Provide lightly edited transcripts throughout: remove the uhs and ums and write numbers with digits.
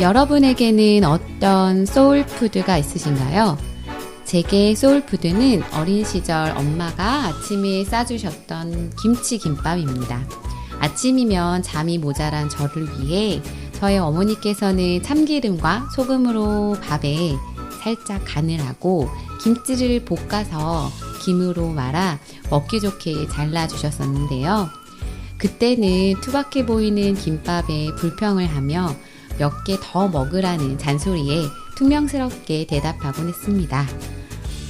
여러분에게는 어떤 소울푸드가 있으신가요? 제게 소울푸드는 어린 시절 엄마가 아침에 싸주셨던 김치김밥입니다. 아침이면 잠이 모자란 저를 위해 저의 어머니께서는 참기름과 소금으로 밥에 살짝 간을 하고 김치를 볶아서 김으로 말아 먹기 좋게 잘라주셨었는데요. 그때는 투박해 보이는 김밥에 불평을 하며 몇 개 더 먹으라는 잔소리에 퉁명스럽게 대답하곤 했습니다.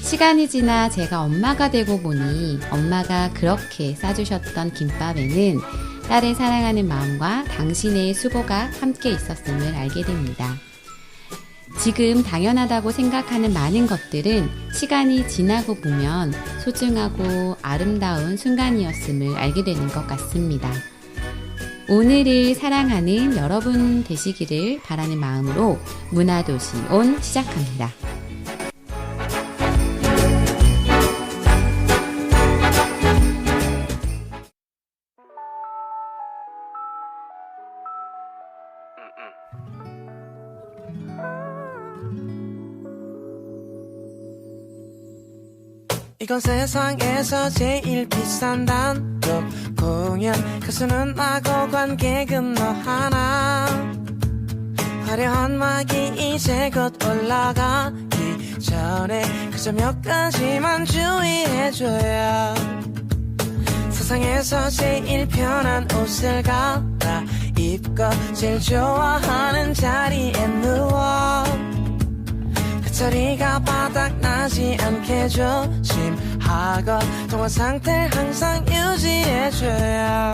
시간이 지나 제가 엄마가 되고 보니 엄마가 그렇게 싸주셨던 김밥에는 딸을 사랑하는 마음과 당신의 수고가 함께 있었음을 알게 됩니다. 지금 당연하다고 생각하는 많은 것들은 시간이 지나고 보면 소중하고 아름다운 순간이었음을 알게 되는 것 같습니다. 오늘을 사랑하는 여러분 되시기를 바라는 마음으로 문화도시 온 시작합니다. 이건 세상에서 제일 비싼 단독 공연 가수는 나고 관객은 너 하나 화려한 막이 이제 곧 올라가기 전에 그저 몇 가지만 주의해줘요. 세상에서 제일 편한 옷을 갈아입고 제일 좋아하는 자리에 누워 자리가 바닥나지 않게 조심하고 동안 상태를 항상 유지해줘요.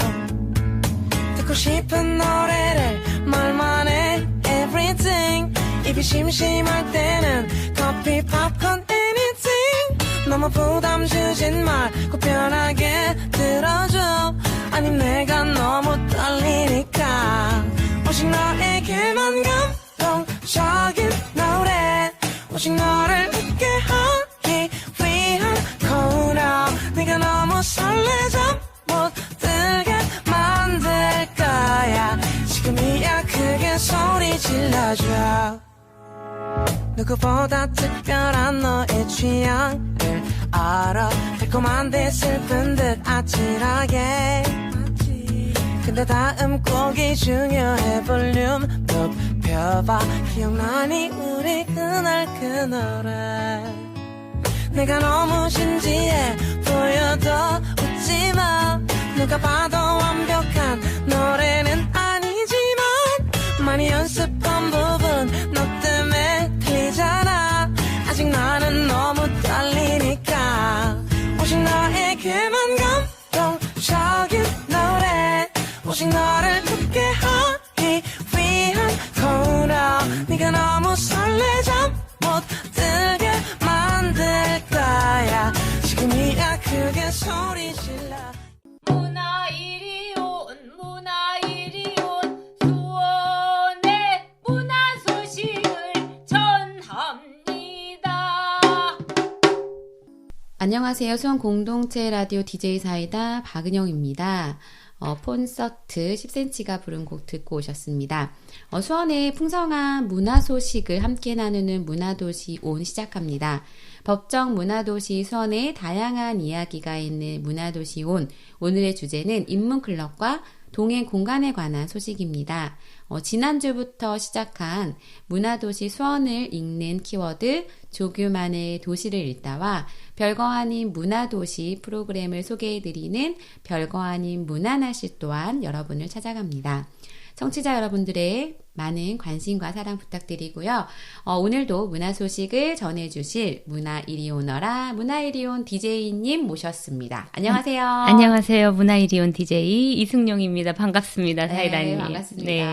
듣고 싶은 노래를 말만 해 everything 입이 심심할 때는 커피 팝콘 anything 너무 부담 주진 말고 편하게 들어줘 아니 내가 너무 떨리니까 오직 너에게만 감동적인 노래 오직 너를 웃게 하기 위한 코너 네가 너무 설레져 못 들게 만들 거야 지금이야 크게 소리 질러줘 누구보다 특별한 너의 취향을 알아 달콤한 듯 슬픈 듯 아찔하게 근데 다음 곡이 중요해 볼륨 높여봐 기억나니 우리 그날 그 노래 내가 너무 진지해 보여도 웃지마 누가 봐도 완벽한 노래는 아니지만 많이 연습한 부분 너 때문에 틀리잖아 아직 나는 너무 떨리니까 오직 너에게만 감동적인 노래 오직 너를 웃게 하기 위한 코너 네가 너무 설레져 못 들게 만들 거야 지금이야 크게 소리 질러 문화 이리 온 수원의 문화 소식을 전합니다. 안녕하세요. 수원 공동체 라디오 DJ 사이다 박은영입니다. 콘서트 10cm가 부른 곡 듣고 오셨습니다. 수원의 풍성한 문화 소식을 함께 나누는 문화도시 온 시작합니다. 법정 문화도시 수원의 다양한 이야기가 있는 문화도시 온 오늘의 주제는 인문클럽과 동행 공간에 관한 소식입니다. 지난주부터 시작한 문화도시 수원을 읽는 키워드 조규만의 도시를 읽다와 별거 아닌 문화도시 프로그램을 소개해드리는 별거 아닌 문화날씨 또한 여러분을 찾아갑니다. 청취자 여러분들의 많은 관심과 사랑 부탁드리고요. 오늘도 문화 소식을 전해주실 문화 이리 오너라 문화 이리 온 DJ님 모셨습니다. 안녕하세요. 안녕하세요. 문화 이리 온 DJ 이승용입니다. 반갑습니다. 사이다님. 네, 반갑습니다. 네.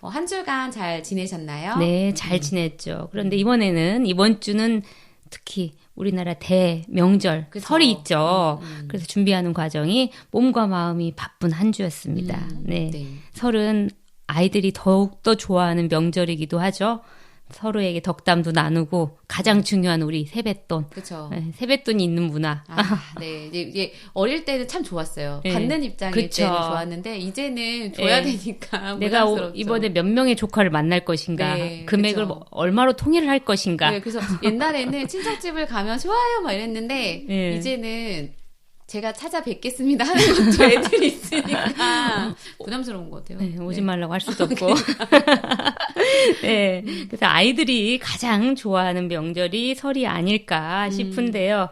한 주간 잘 지내셨나요? 네, 잘 지냈죠. 그런데 이번 주는 특히 우리나라 대명절 그쵸? 설이 있죠. 그래서 준비하는 과정이 몸과 마음이 바쁜 한 주였습니다. 네. 네. 설은 아이들이 더욱더 좋아하는 명절이기도 하죠. 서로에게 덕담도 나누고 가장 중요한 우리 세뱃돈. 그렇죠. 네, 세뱃돈이 있는 문화. 네. 이제 어릴 때는 참 좋았어요. 네. 받는 입장일 그쵸. 때는 좋았는데 이제는 줘야 네. 되니까 내가 부담스럽죠. 이번에 몇 명의 조카를 만날 것인가, 네, 금액을 그쵸. 뭐 얼마로 통일을 할 것인가. 네, 그래서 옛날에는 친척집을 가면 좋아요 막 이랬는데 네. 이제는 제가 찾아뵙겠습니다 하는 것도 애들이 있으니까 부담스러운 것 같아요. 네, 오지 네. 말라고 할 수도 없고. 네, 그래서 아이들이 가장 좋아하는 명절이 설이 아닐까 싶은데요.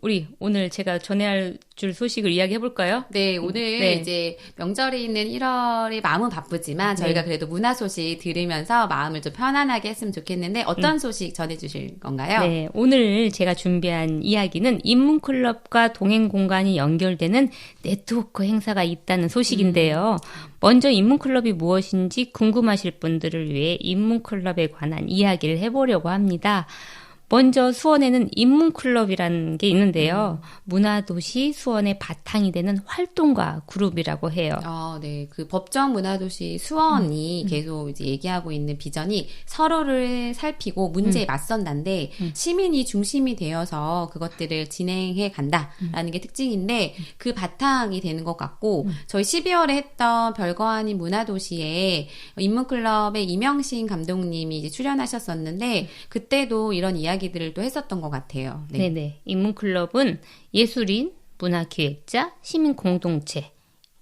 우리 오늘 제가 전해야 줄 소식을 이야기해 볼까요? 네, 오늘 네. 이제 명절이 있는 1월에 마음은 바쁘지만 저희가 네. 그래도 문화 소식 들으면서 마음을 좀 편안하게 했으면 좋겠는데 어떤 소식 전해주실 건가요? 네, 오늘 제가 준비한 이야기는 인문클럽과 동행공간이 연결되는 네트워크 행사가 있다는 소식인데요. 먼저 인문클럽이 무엇인지 궁금하실 분들을 위해 인문클럽에 관한 이야기를 해보려고 합니다. 먼저 수원에는 인문클럽이라는 게 있는데요. 문화도시 수원의 바탕이 되는 활동가 그룹이라고 해요. 네. 그 법정 문화도시 수원이 계속 이제 얘기하고 있는 비전이 서로를 살피고 문제에 맞선다인데 시민이 중심이 되어서 그것들을 진행해 간다라는 게 특징인데 그 바탕이 되는 것 같고 저희 12월에 했던 별거 아닌 문화도시에 인문클럽의 이명신 감독님이 이제 출연하셨었는데 그때도 이런 이야기들을 또 했었던 것 같아요. 네. 네네. 인문클럽은 예술인, 문화기획자, 시민 공동체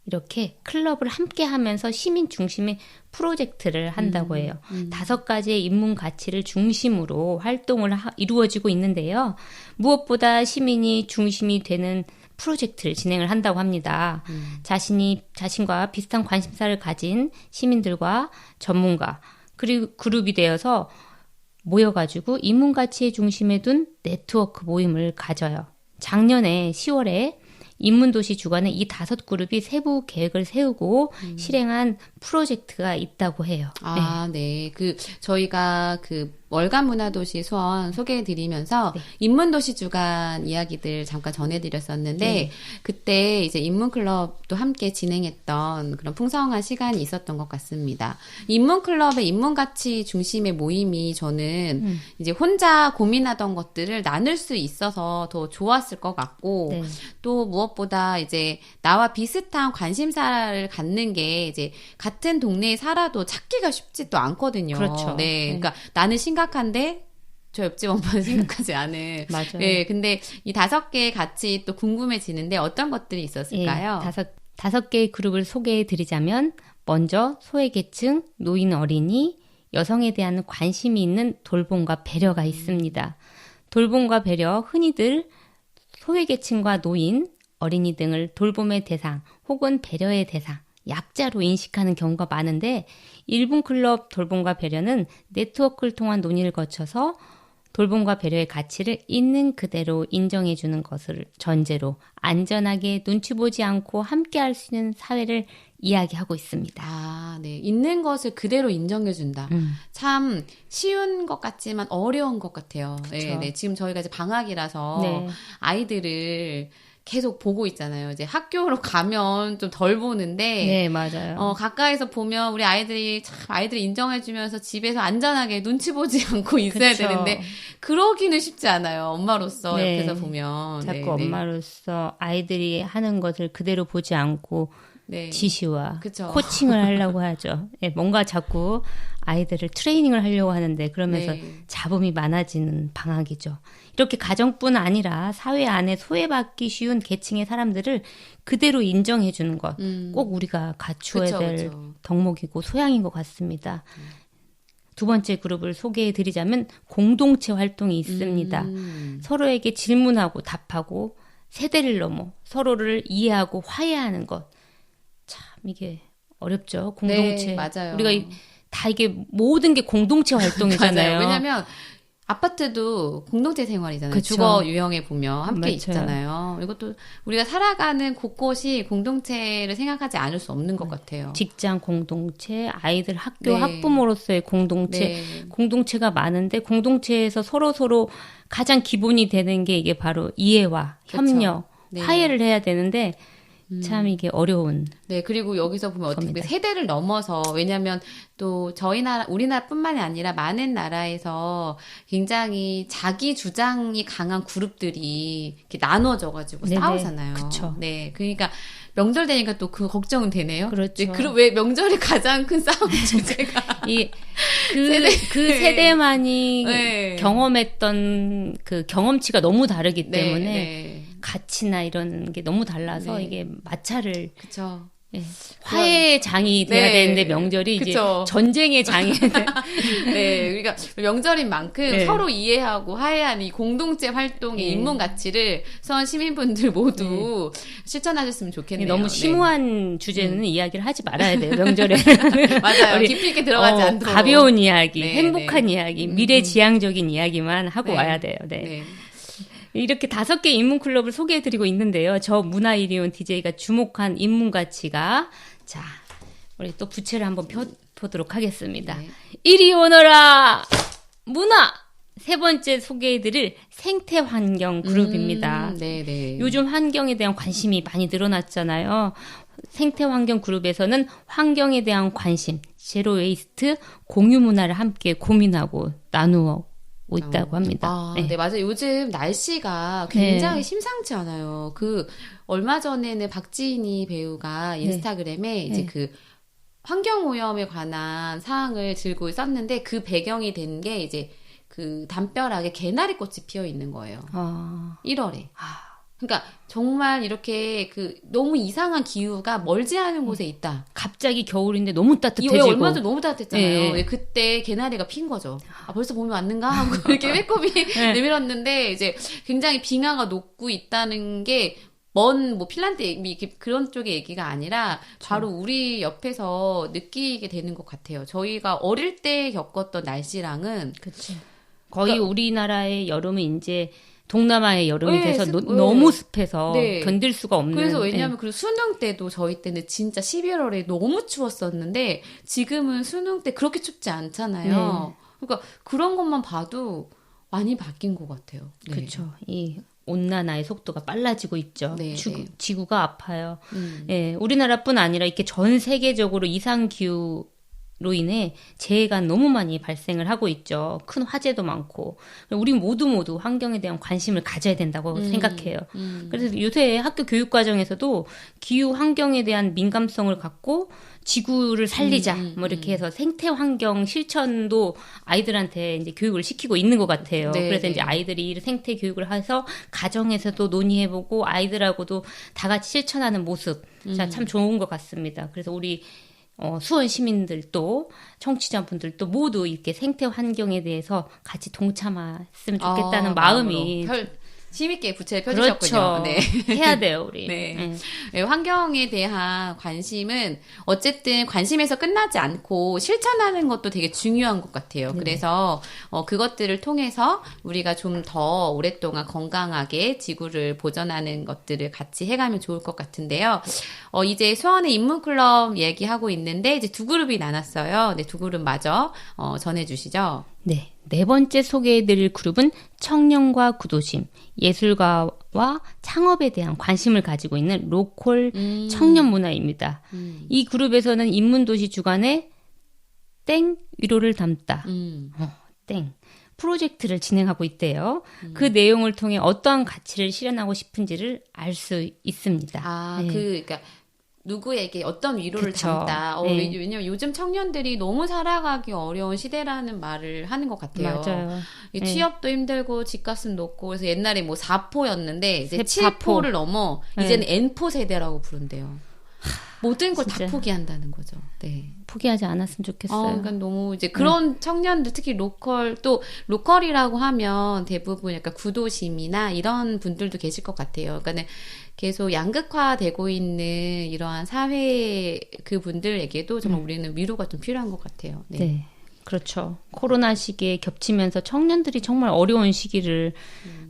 이렇게 클럽을 함께 하면서 시민 중심의 프로젝트를 한다고 해요. 5가지의 인문 가치를 중심으로 활동을 이루어지고 있는데요. 무엇보다 시민이 중심이 되는 프로젝트를 진행을 한다고 합니다. 자신과 비슷한 관심사를 가진 시민들과 전문가 그리고 그룹이 되어서 모여가지고 인문가치의 중심에 둔 네트워크 모임을 가져요. 작년에 10월에 인문도시 주관의 이 5그룹이 세부 계획을 세우고 실행한 프로젝트가 있다고 해요. 네. 저희가 월간 문화도시 수원 소개해드리면서 인문도시 주간 이야기들 잠깐 전해드렸었는데 그때 이제 인문클럽도 함께 진행했던 그런 풍성한 시간이 있었던 것 같습니다. 인문클럽의 인문가치 중심의 모임이 저는 이제 혼자 고민하던 것들을 나눌 수 있어서 더 좋았을 것 같고 네. 또 무엇보다 이제 나와 비슷한 관심사를 갖는 게 이제 같은 동네에 살아도 찾기가 쉽지도 않거든요. 그렇죠. 네. 그러니까 나는 심각한데 저 옆집 엄마는 생각하지 않은. 맞아요. 네. 근데 이 5개의 가치 또 궁금해지는데 어떤 것들이 있었을까요? 다섯 개의 그룹을 소개해 드리자면 먼저 소외계층, 노인 어린이, 여성에 대한 관심이 있는 돌봄과 배려가 있습니다. 돌봄과 배려, 흔히들 소외계층과 노인, 어린이 등을 돌봄의 대상 혹은 배려의 대상, 약자로 인식하는 경우가 많은데 일분클럽 돌봄과 배려는 네트워크를 통한 논의를 거쳐서 돌봄과 배려의 가치를 있는 그대로 인정해주는 것을 전제로 안전하게 눈치 보지 않고 함께할 수 있는 사회를 이야기하고 있습니다. 네. 있는 것을 그대로 인정해준다. 참 쉬운 것 같지만 어려운 것 같아요. 네. 지금 저희가 이제 방학이라서 네. 아이들을 계속 보고 있잖아요. 이제 학교로 가면 좀 덜 보는데. 네, 맞아요. 가까이서 보면 우리 아이들이 인정해주면서 집에서 안전하게 눈치 보지 않고 있어야 그쵸. 되는데, 그러기는 쉽지 않아요. 엄마로서 네. 옆에서 보면. 자꾸 엄마로서 아이들이 하는 것을 그대로 보지 않고 네. 지시와 그쵸. 코칭을 하려고 하죠. 네, 뭔가 자꾸 아이들을 트레이닝을 하려고 하는데 그러면서 네. 잡음이 많아지는 방학이죠. 이렇게 가정뿐 아니라 사회 안에 소외받기 쉬운 계층의 사람들을 그대로 인정해 주는 것 꼭 우리가 갖추어야 될 그쵸. 덕목이고 소양인 것 같습니다. 두 번째 그룹을 소개해 드리자면 공동체 활동이 있습니다. 서로에게 질문하고 답하고 세대를 넘어 서로를 이해하고 화해하는 것. 참 이게 어렵죠. 공동체. 네, 맞아요. 우리가 다 이게 모든 게 공동체 활동이잖아요. 맞아요. 왜냐면 아파트도 공동체 생활이잖아요. 그쵸. 주거 유형에 보면 함께 맞아요. 있잖아요. 이것도 우리가 살아가는 곳곳이 공동체를 생각하지 않을 수 없는 것 같아요. 직장 공동체, 아이들 학교 네. 학부모로서의 공동체, 네. 공동체가 많은데 공동체에서 서로 가장 기본이 되는 게 이게 바로 이해와 그쵸. 협력, 네. 화해를 해야 되는데 참 이게 어려운. 네, 그리고 여기서 보면 어떻게 보면 겁니다. 세대를 넘어서, 왜냐면 또 저희 나라, 우리나라뿐만이 아니라 많은 나라에서 굉장히 자기 주장이 강한 그룹들이 이렇게 나눠져가지고 네네, 싸우잖아요. 그쵸. 네, 그러니까 명절 되니까 또 그 걱정은 되네요. 그렇죠. 네, 왜 명절이 가장 큰 싸움 주제가. 그 세대만이 네. 경험했던 그 경험치가 너무 다르기 네, 때문에 네. 가치나 이런 게 너무 달라서 네. 이게 마찰을 그쵸. 예, 화해의 장이 돼야 네. 되는데 명절이 이제 그쵸. 전쟁의 장이 돼. 네, 그러니까 명절인 만큼 네. 서로 이해하고 화해하는 이 공동체 활동의 네. 인문 가치를 수원 시민분들 모두 실천하셨으면 좋겠네요. 너무 네. 심오한 주제는 이야기를 하지 말아야 돼요. 명절에. 맞아요. 우리, 깊이 있게 들어가지 않도록. 가벼운 이야기, 네, 행복한 네. 이야기, 미래지향적인 이야기만 하고 네. 와야 돼요. 네. 네. 이렇게 5개 인문 클럽을 소개해드리고 있는데요. 저 문화이리온 DJ가 주목한 인문 가치가 자, 우리 또 부채를 한번 펴보도록 하겠습니다. 네. 이리 오너라 문화. 세 번째 소개해드릴 생태환경 그룹입니다. 네. 요즘 환경에 대한 관심이 많이 늘어났잖아요. 생태환경 그룹에서는 환경에 대한 관심, 제로 웨이스트, 공유 문화를 함께 고민하고 나누고 있다고 합니다. 네, 맞아요. 요즘 날씨가 굉장히 심상치 않아요. 얼마 전에는 박지인이 배우가 인스타그램에 이제 그 환경오염에 관한 사항을 들고 있었는데 그 배경이 된 게 이제 그 담벼락에 개나리꽃이 피어 있는 거예요. 1월에. 그러니까 정말 이렇게 너무 이상한 기후가 멀지 않은 곳에 있다. 갑자기 겨울인데 너무 따뜻해지고. 이거 얼마 전 너무 따뜻했잖아요. 네. 그때 개나리가 핀 거죠. 벌써 봄이 왔는가 하고 이렇게 빼꼼히 내밀었는데 이제 굉장히 빙하가 녹고 있다는 게 뭐 핀란드 그런 쪽의 얘기가 아니라 바로 우리 옆에서 느끼게 되는 것 같아요. 저희가 어릴 때 겪었던 날씨랑은 그렇죠. 거의 그러니까, 우리나라의 여름은 이제 동남아의 여름이 네, 돼서 너무 습해서 네. 견딜 수가 없는. 그래서 왜냐하면 그 수능 때도 저희 때는 진짜 11월에 너무 추웠었는데 지금은 수능 때 그렇게 춥지 않잖아요. 그러니까 그런 것만 봐도 많이 바뀐 것 같아요. 네. 그렇죠. 이 온난화의 속도가 빨라지고 있죠. 네, 지구가 아파요. 예, 우리나라뿐 아니라 이렇게 전 세계적으로 이상 기후 로 인해 재해가 너무 많이 발생을 하고 있죠. 큰 화재도 많고. 우리 모두 환경에 대한 관심을 가져야 된다고 생각해요. 그래서 요새 학교 교육 과정에서도 기후 환경에 대한 민감성을 갖고 지구를 살리자 뭐 이렇게 해서 생태 환경 실천도 아이들한테 이제 교육을 시키고 있는 것 같아요. 네, 그래서 네. 이제 아이들이 생태 교육을 해서 가정에서도 논의해보고 아이들하고도 다 같이 실천하는 모습, 자, 참 좋은 것 같습니다. 그래서 우리 수원 시민들도 청취자분들도 모두 이렇게 생태 환경에 대해서 같이 동참했으면 좋겠다는 마음이 힘있게 부채를 펴주셨군요. 그렇죠. 네. 해야 돼요, 우리. 네. 네, 환경에 대한 관심은 어쨌든 관심에서 끝나지 않고 실천하는 것도 되게 중요한 것 같아요. 그래서 그것들을 통해서 우리가 좀 더 오랫동안 건강하게 지구를 보전하는 것들을 같이 해가면 좋을 것 같은데요. 이제 수원의 인문클럽 얘기하고 있는데 이제 2그룹이 나눴어요. 네, 2그룹 마저 전해주시죠. 네. 4번째 소개해드릴 그룹은 청년과 구도심, 예술가와 창업에 대한 관심을 가지고 있는 로컬 청년 문화입니다. 이 그룹에서는 인문도시 주간에 땡 위로를 담다. 땡. 프로젝트를 진행하고 있대요. 그 내용을 통해 어떠한 가치를 실현하고 싶은지를 알 수 있습니다. 네. 그러니까 누구에게 어떤 위로를 그쵸. 담다. 네. 왜냐면 요즘 청년들이 너무 살아가기 어려운 시대라는 말을 하는 것 같아요. 맞아요. 이 네. 취업도 힘들고 집값은 높고 그래서 옛날에 뭐 4포였는데 이제 4포. 7포를 넘어 이제는 N포 세대라고 부른대요. 모든 걸 다 진짜. 포기한다는 거죠. 네. 포기하지 않았으면 좋겠어요. 그러니까 너무 이제 그런 청년들 특히 로컬이라고 하면 대부분 약간 구도심이나 이런 분들도 계실 것 같아요. 그러니까는 계속 양극화되고 있는 이러한 사회 그 분들에게도 정말 우리는 위로가 좀 필요한 것 같아요. 네. 네. 그렇죠. 코로나 시기에 겹치면서 청년들이 정말 어려운 시기를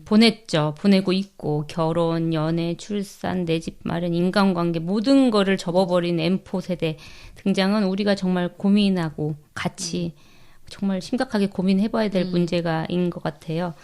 보내고 있고 결혼, 연애, 출산, 내 집 마련, 인간관계 모든 거를 접어버린 M4 세대 등장은 우리가 정말 고민하고 같이 정말 심각하게 고민해봐야 될 문제가인 것 같아요.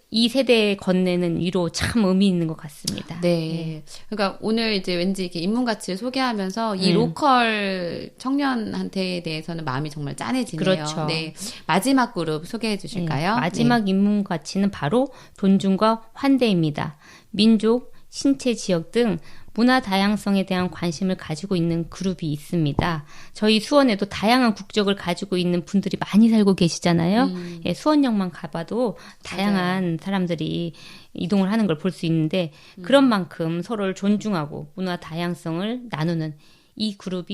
이 세대에 건네는 위로 참 의미 있는 것 같습니다. 네. 그러니까 오늘 이제 왠지 이렇게 인문 가치를 소개하면서 이 로컬 청년한테 대해서는 마음이 정말 짠해지네요. 그렇죠. 네. 마지막 그룹 소개해 주실까요? 마지막 인문 가치는 바로 존중과 환대입니다. 민족, 신체 지역 등 문화 다양성에 대한 관심을 가지고 있는 그룹이 있습니다. 저희 수원에도 다양한 국적을 가지고 있는 분들이 많이 살고 계시잖아요. 예, 수원역만 가봐도 다양한 사람들이 이동을 하는 걸 볼 수 있는데 그런 만큼 서로를 존중하고 문화 다양성을 나누는 이 그룹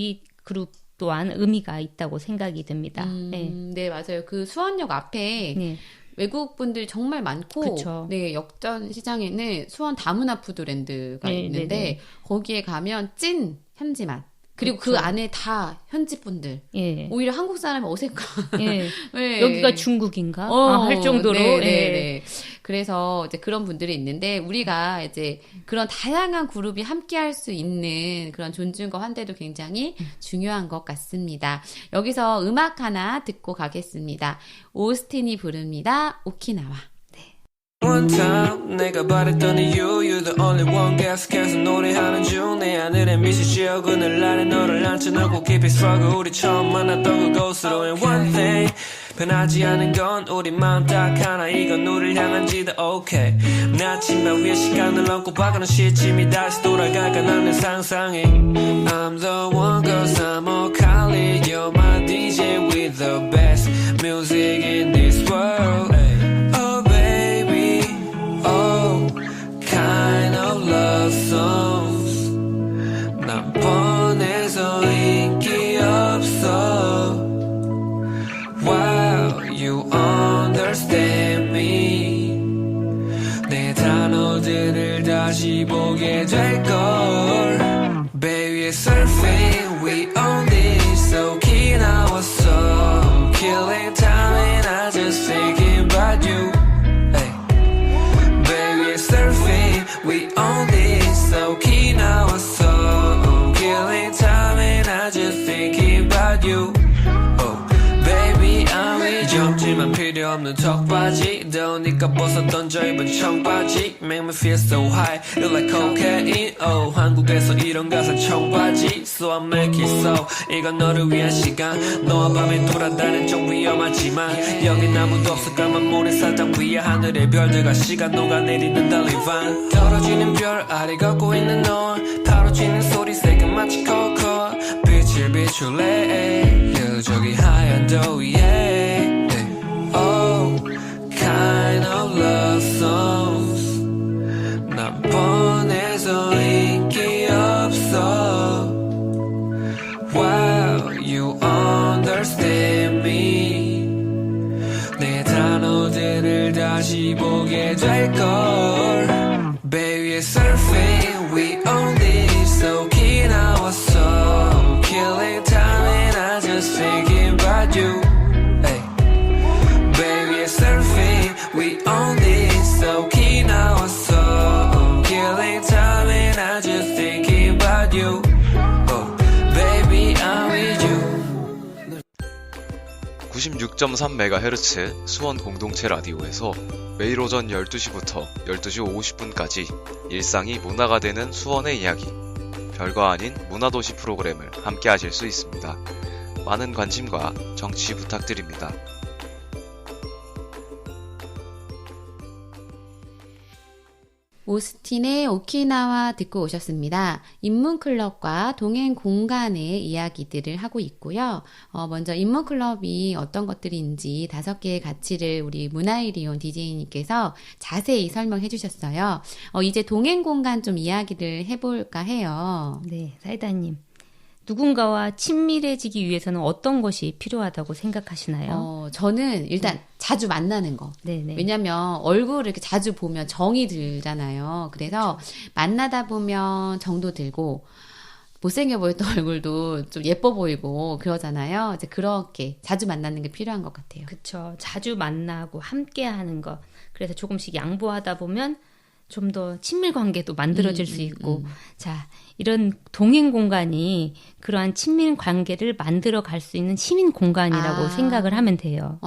또한 의미가 있다고 생각이 듭니다. 네, 맞아요. 그 수원역 앞에 네. 외국 분들이 정말 많고, 그쵸. 네, 역전 시장에는 수원 다문화 푸드랜드가 네, 있는데, 네, 네. 거기에 가면 찐 현지 맛. 그리고 그 그쵸. 안에 다 현지 분들. 예. 오히려 한국 사람이 어색한. 예. 네. 여기가 중국인가? 할 정도로. 네, 네, 예. 네. 그래서 이제 그런 분들이 있는데 우리가 이제 그런 다양한 그룹이 함께 할 수 있는 그런 존중과 환대도 굉장히 중요한 것 같습니다. 여기서 음악 하나 듣고 가겠습니다. 오스틴이 부릅니다. 오키나와. One time 내가 바랬더니 you're the only one 계속해서 노래하는 중 내 하늘에 미시 지어 그늘날에 너를 앉혀놓고 깊이 struggle 우리 처음 만났던 그곳으로 And one thing 변하지 않은 건 우리 마음 딱 하나 이건 우리를 향한 지도 okay 나 침대 위에 시간을 얹고 박아놓은 시침이 다시 돌아갈까 나는 상상해 I'm the one cause I'm O'Kali You're my DJ with the best music in this world Oh baby Oh kind of love songs 난 뻔해서 인기 없어 Wow you understand me 내 단어들을 다시 보게 될걸 Baby surfing we own this 오키나와 song Killing time and I just thinking about you Baby surfing we own this 오키나와 song Killing time and I just thinking about you Baby I'm with you 점지만 필요 없는 턱바지 더우니까 벗어 던져 입은 청바지 Make me feel so high You like cocaine Oh 한국에서 이런 가사 청바지 So I make it so 이건 너를 위한 시간 너와 밤에 돌아다니는 좀 위험하지만 여긴 아무도 없어 까만 모래사장 위에 하늘의 별들과 시간 녹아내리는 달리반 떨어지는 별 아래 걷고 있는 너 파로치는 소리 새가 마치 코코 빛을 비출래 저기 하얀 도 위에 Oh kind of love songs 난 뻔해서 인기 없어 Wow you understand me 내 단어들을 다시 보게 될걸 Baby surfing we own this 오키나와 song Killing time and I just thinking about you Baby surfing we own this 오키나와 song Killing time and I just thinking about you Baby I'm with you 96.3MHz 수원 공동체 라디오에서 매일 오전 12시부터 12시 50분까지 일상이 문화가 되는 수원의 이야기, 별거 아닌 문화도시 프로그램을 함께 하실 수 있습니다. 많은 관심과 정치 부탁드립니다. 오스틴의 오키나와 듣고 오셨습니다. 인문클럽과 동행 공간의 이야기들을 하고 있고요. 먼저 인문클럽이 어떤 것들인지 5개의 가치를 우리 문화일이온 DJ님께서 자세히 설명해 주셨어요. 이제 동행 공간 좀 이야기를 해볼까 해요. 네, 사이다님. 누군가와 친밀해지기 위해서는 어떤 것이 필요하다고 생각하시나요? 저는 일단 자주 만나는 거. 네네. 왜냐면 얼굴을 이렇게 자주 보면 정이 들잖아요. 그래서 만나다 보면 정도 들고 못생겨 보였던 얼굴도 좀 예뻐 보이고 그러잖아요. 이제 그렇게 자주 만나는 게 필요한 것 같아요. 그쵸. 자주 만나고 함께 하는 것. 그래서 조금씩 양보하다 보면 좀 더 친밀 관계도 만들어질 수 있고, 자, 이런 동행 공간이 그러한 친밀 관계를 만들어 갈 수 있는 시민 공간이라고 생각을 하면 돼요.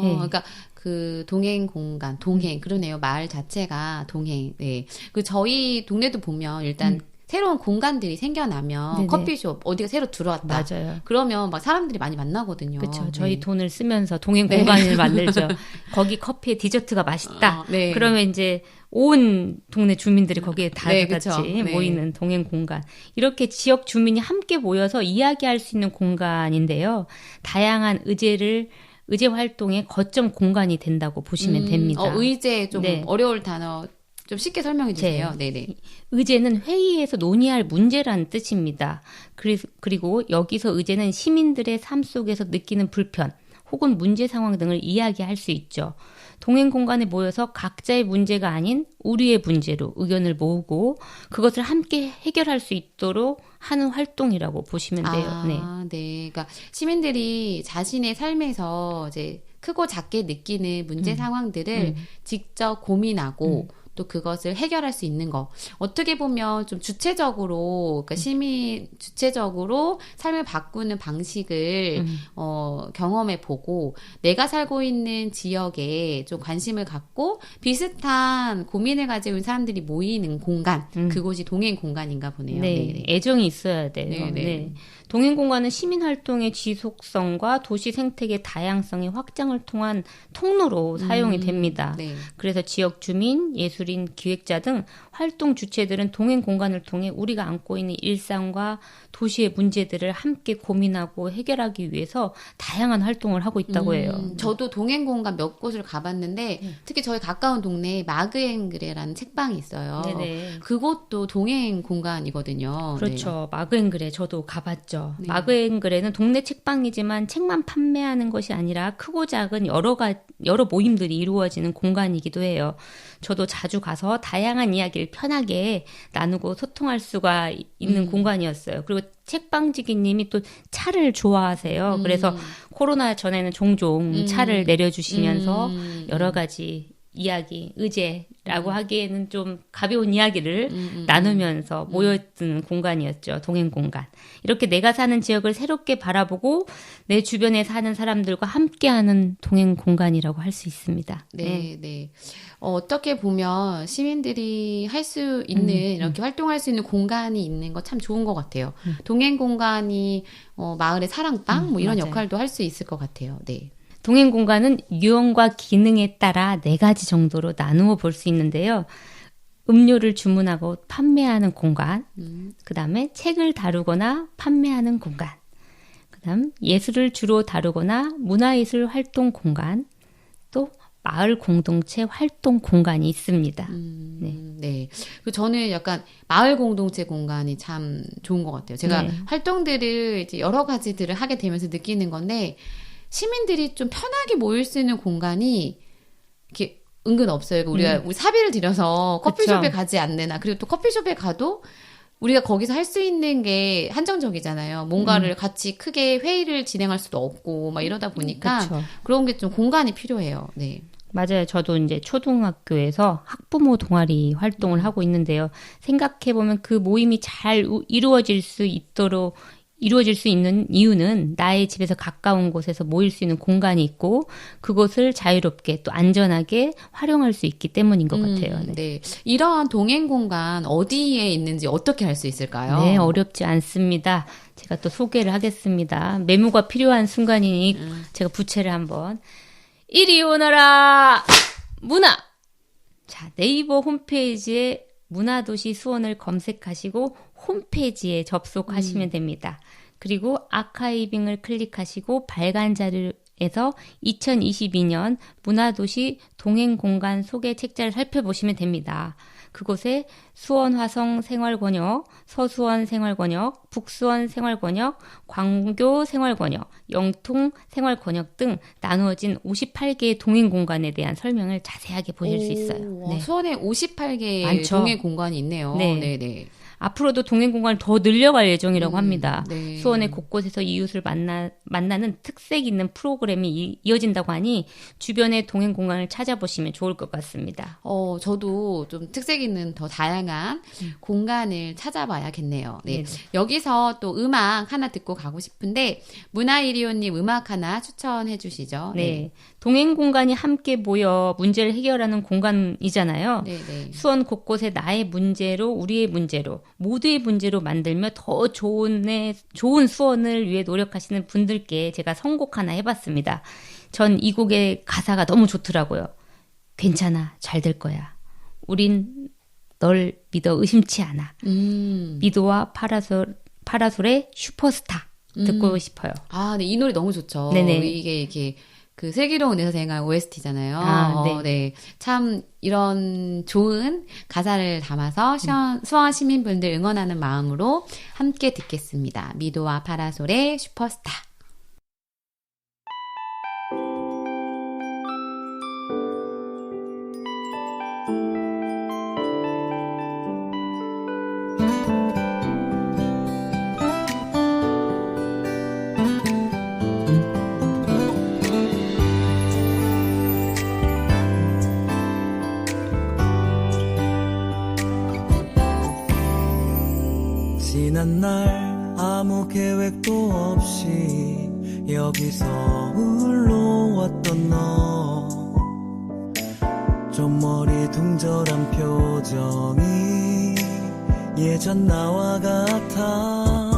네. 그러니까 그 동행 공간, 동행, 그러네요. 마을 자체가 동행. 네. 그 저희 동네도 보면 일단 새로운 공간들이 생겨나면 네네. 커피숍 어디가 새로 들어왔다. 맞아요. 그러면 막 사람들이 많이 만나거든요. 그렇죠. 저희 네. 돈을 쓰면서 동행 네. 공간을 만들죠. 거기 커피에 디저트가 맛있다. 네. 그러면 이제 온 동네 주민들이 거기에 다 네, 같이 그쵸. 네. 모이는 동행 공간. 이렇게 지역 주민이 함께 모여서 이야기할 수 있는 공간인데요. 다양한 의제 활동의 거점 공간이 된다고 보시면 됩니다. 의제 좀 네. 어려울 단어 좀 쉽게 설명해 주세요. 네네. 의제는 회의에서 논의할 문제라는 뜻입니다. 그리고 여기서 의제는 시민들의 삶 속에서 느끼는 불편 혹은 문제 상황 등을 이야기할 수 있죠. 동행 공간에 모여서 각자의 문제가 아닌 우리의 문제로 의견을 모으고 그것을 함께 해결할 수 있도록 하는 활동이라고 보시면 돼요. 네. 네. 그러니까 시민들이 자신의 삶에서 이제 크고 작게 느끼는 문제 상황들을 직접 고민하고 또 그것을 해결할 수 있는 거. 어떻게 보면 좀 주체적으로, 그러니까 시민 주체적으로 삶을 바꾸는 방식을 경험해 보고 내가 살고 있는 지역에 좀 관심을 갖고 비슷한 고민을 가지고 있는 사람들이 모이는 공간, 그곳이 동행 공간인가 보네요. 네, 네네. 애정이 있어야 돼요. 네네. 네. 동행 공간은 시민 활동의 지속성과 도시 생태계 다양성의 확장을 통한 통로로 사용이 됩니다. 네. 그래서 지역 주민, 예술인, 기획자 등 활동 주체들은 동행 공간을 통해 우리가 안고 있는 일상과 도시의 문제들을 함께 고민하고 해결하기 위해서 다양한 활동을 하고 있다고 해요. 저도 동행 공간 몇 곳을 가봤는데 특히 저희 가까운 동네에 마그앵그레라는 책방이 있어요. 네네. 그곳도 동행 공간이거든요. 그렇죠. 마그앵그레 저도 가봤죠. 네. 마그앵그레는 동네 책방이지만 책만 판매하는 것이 아니라 크고 작은 여러 모임들이 이루어지는 공간이기도 해요. 저도 자주 가서 다양한 이야기를 편하게 나누고 소통할 수가 있는 공간이었어요. 그리고 책방지기님이 또 차를 좋아하세요. 그래서 코로나 전에는 종종 차를 내려주시면서 여러 가지 이야기, 의제라고 하기에는 좀 가벼운 이야기를 나누면서 모여드는 공간이었죠. 동행 공간. 이렇게 내가 사는 지역을 새롭게 바라보고 내 주변에 사는 사람들과 함께하는 동행 공간이라고 할 수 있습니다. 네, 네. 어떻게 보면 시민들이 할 수 있는 이렇게 활동할 수 있는 공간이 있는 거 참 좋은 것 같아요. 동행 공간이 마을의 사랑방 뭐 이런 맞아요. 역할도 할 수 있을 것 같아요. 네. 동행 공간은 유형과 기능에 따라 4가지 정도로 나누어 볼 수 있는데요. 음료를 주문하고 판매하는 공간, 그 다음에 책을 다루거나 판매하는 공간, 그 다음 예술을 주로 다루거나 문화예술 활동 공간, 또 마을 공동체 활동 공간이 있습니다. 네. 그 저는 약간 마을 공동체 공간이 참 좋은 것 같아요. 제가 네. 활동들을 이제 여러 가지들을 하게 되면서 느끼는 건데 시민들이 좀 편하게 모일 수 있는 공간이 이렇게 은근 없어요. 우리가 우리 사비를 들여서 커피숍에 그쵸. 가지 않는 그리고 또 커피숍에 가도 우리가 거기서 할 수 있는 게 한정적이잖아요. 뭔가를 같이 크게 회의를 진행할 수도 없고 막 이러다 보니까 그쵸. 그런 게 좀 공간이 필요해요. 네. 맞아요. 저도 이제 초등학교에서 학부모 동아리 활동을 하고 있는데요. 생각해보면 그 모임이 잘 이루어질 수 있는 이유는 나의 집에서 가까운 곳에서 모일 수 있는 공간이 있고 그곳을 자유롭게 또 안전하게 활용할 수 있기 때문인 것 같아요. 네. 네. 이러한 동행 공간 어디에 있는지 어떻게 알 수 있을까요? 네, 어렵지 않습니다. 제가 또 소개를 하겠습니다. 메모가 필요한 순간이니 제가 부채를 한번 이리 오너라 문화. 자, 네이버 홈페이지에 문화도시 수원을 검색하시고 홈페이지에 접속하시면 됩니다. 그리고 아카이빙을 클릭하시고 발간 자료에서 2022년 문화도시 동행공간 소개 책자를 살펴보시면 됩니다. 그곳에 수원 화성 생활권역, 서수원 생활권역, 북수원 생활권역, 광교 생활권역, 영통 생활권역 등 나누어진 58개의 동행공간에 대한 설명을 자세하게 보실 수 있어요. 와, 수원에 58개의 많죠. 동행 공간이 있네요. 네. 네네. 앞으로도 동행 공간을 더 늘려갈 예정이라고 합니다. 네. 수원의 곳곳에서 이웃을 만나는 특색 있는 프로그램이 이어진다고 하니 주변의 동행 공간을 찾아보시면 좋을 것 같습니다. 저도 좀 특색 있는 더 다양한 공간을 찾아봐야겠네요. 네. 네네. 여기서 또 음악 하나 듣고 가고 싶은데, 문화이리오님 음악 하나 추천해 주시죠. 네. 동행 공간이 함께 모여 문제를 해결하는 공간이잖아요. 네, 네. 수원 곳곳에 나의 문제로, 우리의 문제로, 모두의 문제로 만들며 더 좋은 수원을 위해 노력하시는 분들께 제가 선곡 하나 해봤습니다. 전 이 곡의 가사가 너무 좋더라고요. 괜찮아, 잘 될 거야. 우린 널 믿어 의심치 않아. 미도와 파라솔의 슈퍼스타 듣고 싶어요. 아, 네, 이 노래 너무 좋죠. 네네. 이게 이렇게 그 슬기로운 의사생활 OST잖아요. 아, 네. 네. 참 이런 좋은 가사를 담아서 수원 시민분들 응원하는 마음으로 함께 듣겠습니다. 미도와 파라솔의 슈퍼스타. 지난 날 아무 계획도 없이 여기서 홀로 왔던 너, 좀 머리둥절한 표정이 예전 나와 같아.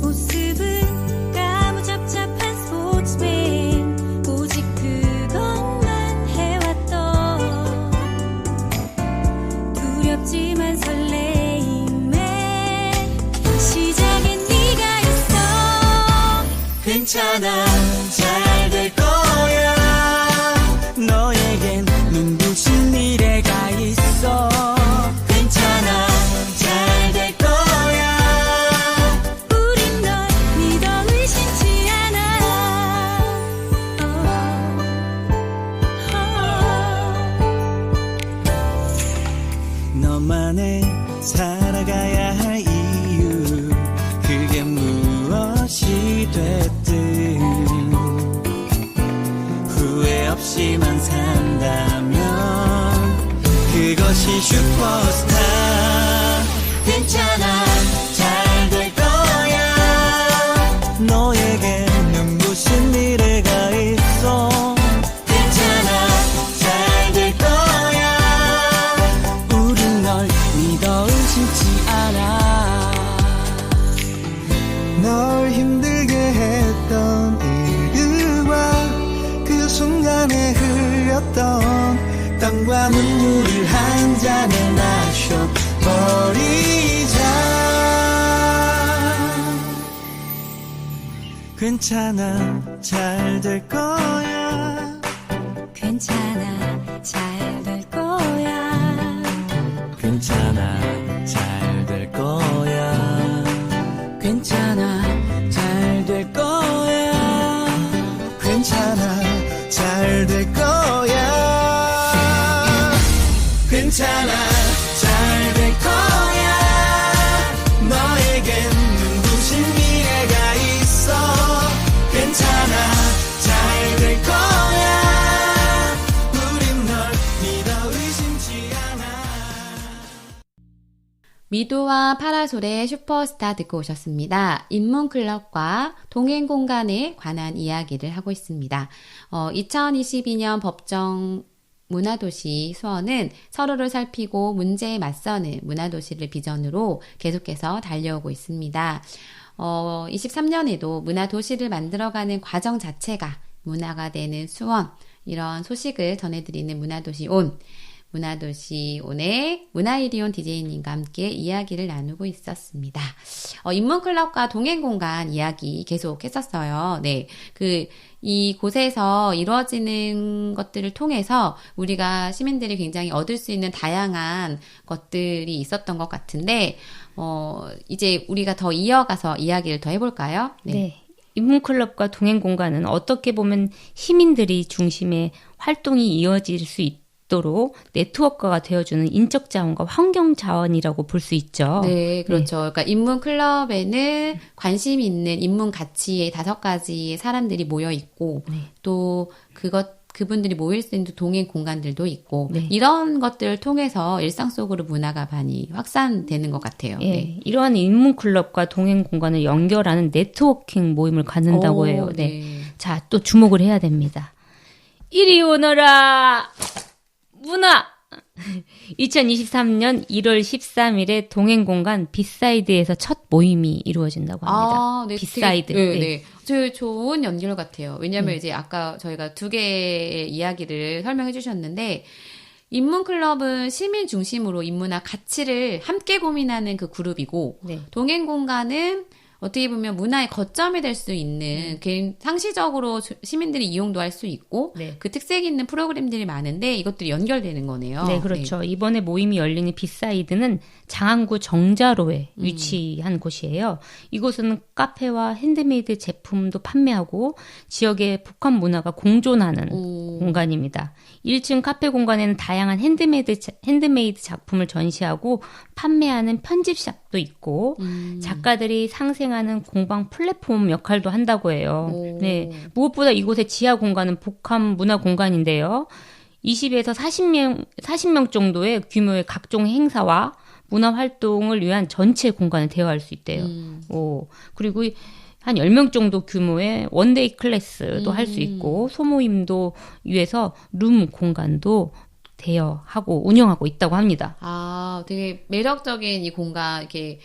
모습은 까무잡잡한 스포츠맨, 오직 그것만 해왔던 두렵지만 설레임에 시작엔 네가 있어. 괜찮아, 잘 될 거야. 너에겐 눈부신 미래가 있어. 괜찮아, 잘 될 거야. 우린 널 믿어 의심치 않아. 너만의 살아가야 할 이유, 그게 무엇이 됐든 후회 없이만 산다면 그것이 슈퍼스타. 괜찮아, 잘 될 거야. 너에게 눈부신 미래가 있어. 괜찮아, 잘 될 거야. 우린 널 믿어 의심치 않아. 널 힘들게 했던 일들과 그 순간에 흘렸던 땀과 눈물을 한 잔에 마셔버리자. 괜찮아, 잘 될 거야. 괜찮아, 잘 될 거야. 괜찮아, 잘 될 거야. 괜찮아, 잘 될 거야. 괜찮아, 잘 될 거야. 괜찮아, 잘 될 거야. 너에겐 눈부신 미래가 있어. 괜찮아, 잘 될 거야. 우린 널 믿어 의심치 않아. 미도와 파라솔의 슈퍼스타 듣고 오셨습니다. 인문클럽과 동행공간에 관한 이야기를 하고 있습니다. 2022년 법정 문화도시 수원은 서로를 살피고 문제에 맞서는 문화도시를 비전으로 계속해서 달려오고 있습니다. 23년에도 문화도시를 만들어가는 과정 자체가 문화가 되는 수원, 이런 소식을 전해드리는 문화도시 온의 문화이리온 DJ님과 함께 이야기를 나누고 있었습니다. 인문클럽과 동행공간 이야기 계속 했었어요. 네. 이 곳에서 이루어지는 것들을 통해서 우리가 시민들이 굉장히 얻을 수 있는 다양한 것들이 있었던 것 같은데, 이제 우리가 더 이어가서 이야기를 더 해볼까요? 네. 인문클럽과 동행공간은 어떻게 보면 시민들이 중심의 활동이 이어질 수 있도록 네트워크가 되어주는 인적 자원과 환경 자원이라고 볼 수 있죠. 네, 그렇죠. 그러니까 인문 클럽에는 관심 있는 인문 가치의 5가지의 사람들이 모여 있고 네. 또 그분들이 모일 수 있는 동행 공간들도 있고 네. 이런 것들을 통해서 일상 속으로 문화가 많이 확산되는 것 같아요. 예, 네. 이러한 인문 클럽과 동행 공간을 연결하는 네트워킹 모임을 갖는다고 오, 해요. 네. 네. 자, 또 주목을 해야 됩니다. 이리 오너라! 문화! 2023년 1월 13일에 동행공간 비사이드에서 첫 모임이 이루어진다고 합니다. 아, 네, 비사이드. 되게, 네. 네. 저 좋은 연결 같아요. 왜냐하면 이제 아까 저희가 2개의 이야기를 설명해 주셨는데 인문 클럽은 시민 중심으로 인문학 가치를 함께 고민하는 그 그룹이고 네. 동행 공간은 어떻게 보면 문화의 거점이 될 수 있는 개인 상시적으로 시민들이 이용도 할 수 있고 네. 그 특색 있는 프로그램들이 많은데 이것들이 연결되는 거네요. 네, 그렇죠. 이번에 모임이 열리는 비사이드는 장안구 정자로에 위치한 곳이에요. 이곳은 카페와 핸드메이드 제품도 판매하고 지역의 북한 문화가 공존하는 공간입니다. 1층 카페 공간에는 다양한 핸드메이드 작품을 전시하고 판매하는 편집샵도 있고 작가들이 상생하는 공방 플랫폼 역할도 한다고 해요. 오. 네, 무엇보다 이곳의 지하 공간은 복합 문화 공간인데요. 20에서 40명 정도의 규모의 각종 행사와 문화 활동을 위한 전체 공간을 대여할 수 있대요. 그리고 한 10명 정도 규모의 원데이 클래스도 할 수 있고 소모임도 위해서 룸 공간도 대여하고 운영하고 있다고 합니다. 아, 되게 매력적인 이 공간, 이렇게,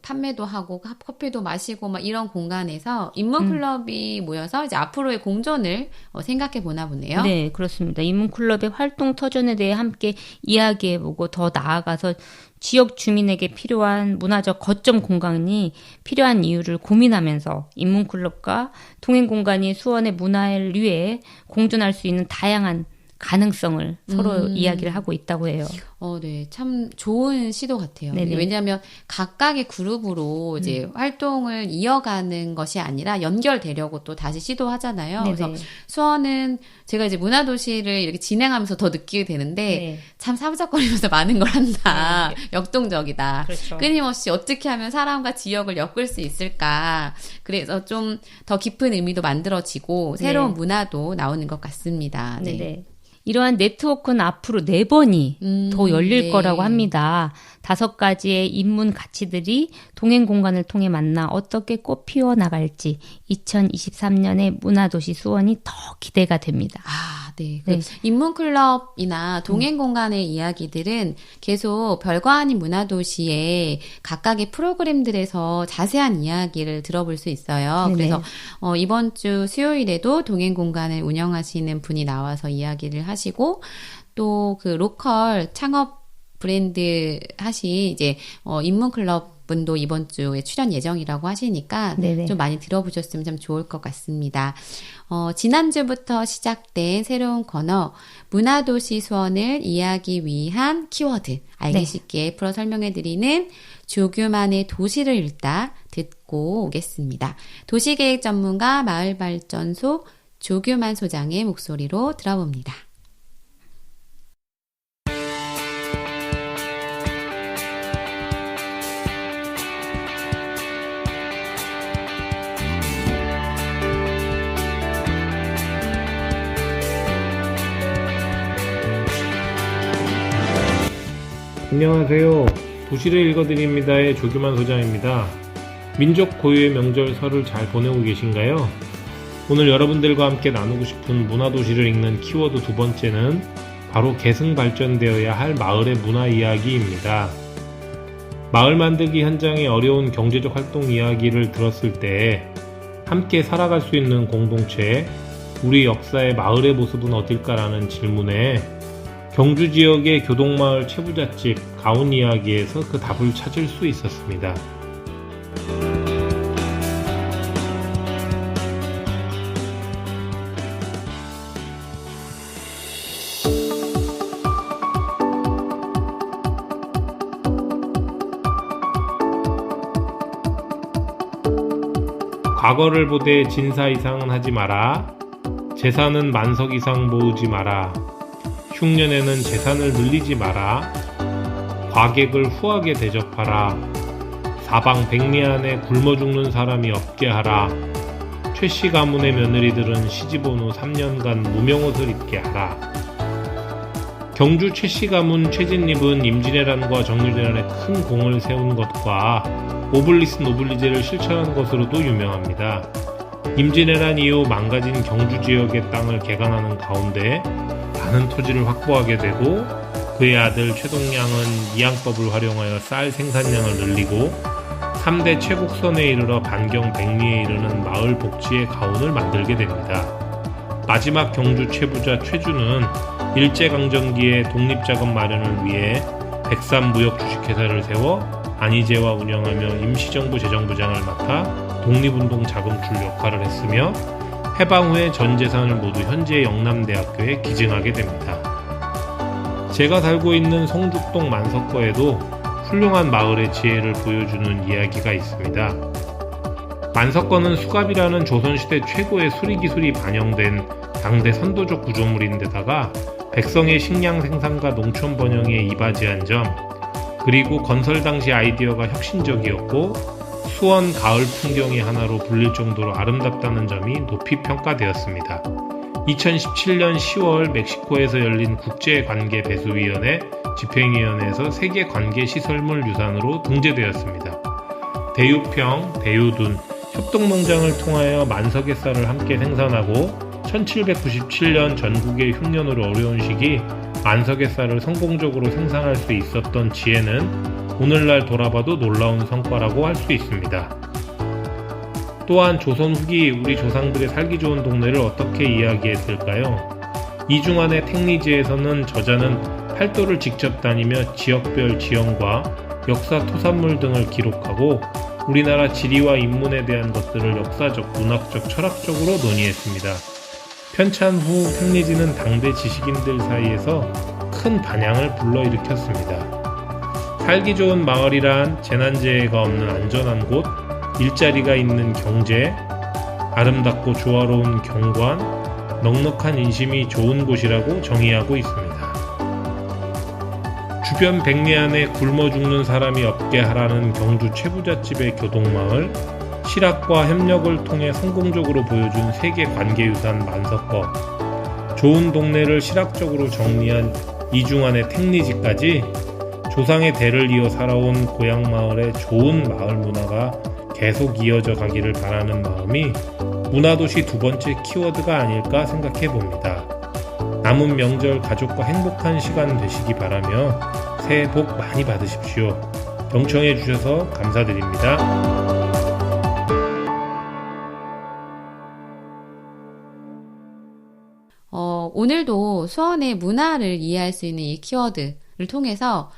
판매도 하고, 커피도 마시고, 막 이런 공간에서 인문 클럽이 모여서 이제 앞으로의 공존을 생각해 보나 보네요. 네, 그렇습니다. 인문클럽의 활동 터전에 대해 함께 이야기해보고 더 나아가서 지역 주민에게 필요한 문화적 거점 공간이 필요한 이유를 고민하면서 인문클럽과 동행공간이 수원의 문화를 위해 공존할 수 있는 다양한 가능성을 서로 이야기를 하고 있다고 해요. 네. 참 좋은 시도 같아요. 네네. 왜냐하면 각각의 그룹으로 이제 활동을 이어가는 것이 아니라 연결되려고 또 다시 시도하잖아요. 네네. 그래서 수원은 제가 이제 문화도시를 이렇게 진행하면서 더 느끼게 되는데 네. 참 사부작거리면서 많은 걸 한다. 역동적이다. 그렇죠. 끊임없이 어떻게 하면 사람과 지역을 엮을 수 있을까. 그래서 좀 더 깊은 의미도 만들어지고 새로운 네. 문화도 나오는 것 같습니다. 네. 네네. 이러한 네트워크는 앞으로 4번이 더 열릴 네. 거라고 합니다. 5가지의 인문 가치들이 동행 공간을 통해 만나 어떻게 꽃피워 나갈지 2023년의 문화도시 수원이 더 기대가 됩니다. 아, 네. 네. 인문클럽이나 동행공간의 이야기들은 계속 별거 아닌 문화도시의 각각의 프로그램들에서 자세한 이야기를 들어볼 수 있어요. 네네. 그래서 이번 주 수요일에도 동행공간을 운영하시는 분이 나와서 이야기를 하시고 또 그 로컬 창업 브랜드 하신 이제 인문클럽 분도 이번 주에 출연 예정이라고 하시니까 네네. 좀 많이 들어보셨으면 참 좋을 것 같습니다. 지난주부터 시작된 새로운 코너 문화도시 수원을 이해하기 위한 키워드 알기 네. 쉽게 풀어 설명해드리는 조규만의 도시를 읽다 듣고 오겠습니다. 도시계획 전문가 마을발전소 조규만 소장의 목소리로 들어봅니다. 안녕하세요. 도시를 읽어드립니다의 조규만 소장입니다. 민족 고유의 명절 설을 잘 보내고 계신가요? 오늘 여러분들과 함께 나누고 싶은 문화도시를 읽는 키워드 2번째는 바로 계승발전되어야 할 마을의 문화 이야기입니다. 마을 만들기 현장의 어려운 경제적 활동 이야기를 들었을 때 함께 살아갈 수 있는 공동체, 우리 역사의 마을의 모습은 어딜까라는 질문에 경주 지역의 교동마을 최부잣집 가훈 이야기에서 그 답을 찾을 수 있었습니다. 과거를 보되 진사 이상은 하지 마라. 재산은 만석 이상 모으지 마라. 흉년에는 재산을 늘리지 마라. 과객을 후하게 대접하라. 사방 백리 안에 굶어 죽는 사람이 없게 하라. 최씨 가문의 며느리들은 시집온 후 3년간 무명옷을 입게 하라. 경주 최씨 가문 최진립은 임진왜란과 정유재란에 큰 공을 세운 것과 오블리스 노블리제를 실천한 것으로도 유명합니다. 임진왜란 이후 망가진 경주 지역의 땅을 개간하는 가운데 많은 토지를 확보하게 되고 그의 아들 최동량은 이양법을 활용하여 쌀 생산량을 늘리고 3대 최곡선에 이르러 반경 100리에 이르는 마을 복지의 가운을 만들게 됩니다. 마지막 경주 최부자 최주는 일제강점기에 독립자금 마련을 위해 백삼무역 주식회사를 세워 안희재와 운영하며 임시정부 재정부장을 맡아 독립운동 자금줄 역할을 했으며 해방 후에 전 재산을 모두 현재 영남대학교에 기증하게 됩니다. 제가 살고 있는 성죽동 만석거에도 훌륭한 마을의 지혜를 보여주는 이야기가 있습니다. 만석거는 수갑이라는 조선시대 최고의 수리기술이 반영된 당대 선도적 구조물인데다가 백성의 식량 생산과 농촌 번영에 이바지한 점, 그리고 건설 당시 아이디어가 혁신적이었고 수원 가을 풍경의 하나로 불릴 정도로 아름답다는 점이 높이 평가되었습니다. 2017년 10월 멕시코에서 열린 국제관계배수위원회 집행위원회에서 세계관계시설물 유산으로 등재되었습니다. 대유평, 대유둔, 협동농장을 통하여 만석의 쌀을 함께 생산하고 1797년 전국의 흉년으로 어려운 시기 만석의 쌀을 성공적으로 생산할 수 있었던 지혜는 오늘날 돌아봐도 놀라운 성과라고 할 수 있습니다. 또한 조선 후기 우리 조상들의 살기 좋은 동네를 어떻게 이야기했을까요? 이중환의 택리지에서는 저자는 팔도를 직접 다니며 지역별 지형과 역사 토산물 등을 기록하고 우리나라 지리와 인문에 대한 것들을 역사적, 문학적, 철학적으로 논의했습니다. 편찬 후 택리지는 당대 지식인들 사이에서 큰 반향을 불러일으켰습니다. 살기 좋은 마을이란 재난재해가 없는 안전한 곳, 일자리가 있는 경제, 아름답고 조화로운 경관, 넉넉한 인심이 좋은 곳이라고 정의하고 있습니다. 주변 백리 안에 굶어 죽는 사람이 없게 하라는 경주 최부잣집의 교동마을, 실학과 협력을 통해 성공적으로 보여준 세계관계유산 만석거, 좋은 동네를 실학적으로 정리한 이중환의 택리지까지 조상의 대를 이어 살아온 고향마을의 좋은 마을 문화가 계속 이어져 가기를 바라는 마음이 문화도시 두 번째 키워드가 아닐까 생각해 봅니다. 남은 명절 가족과 행복한 시간 되시기 바라며 새해 복 많이 받으십시오. 경청해 주셔서 감사드립니다. 오늘도 수원의 문화를 이해할 수 있는 이 키워드를 통해서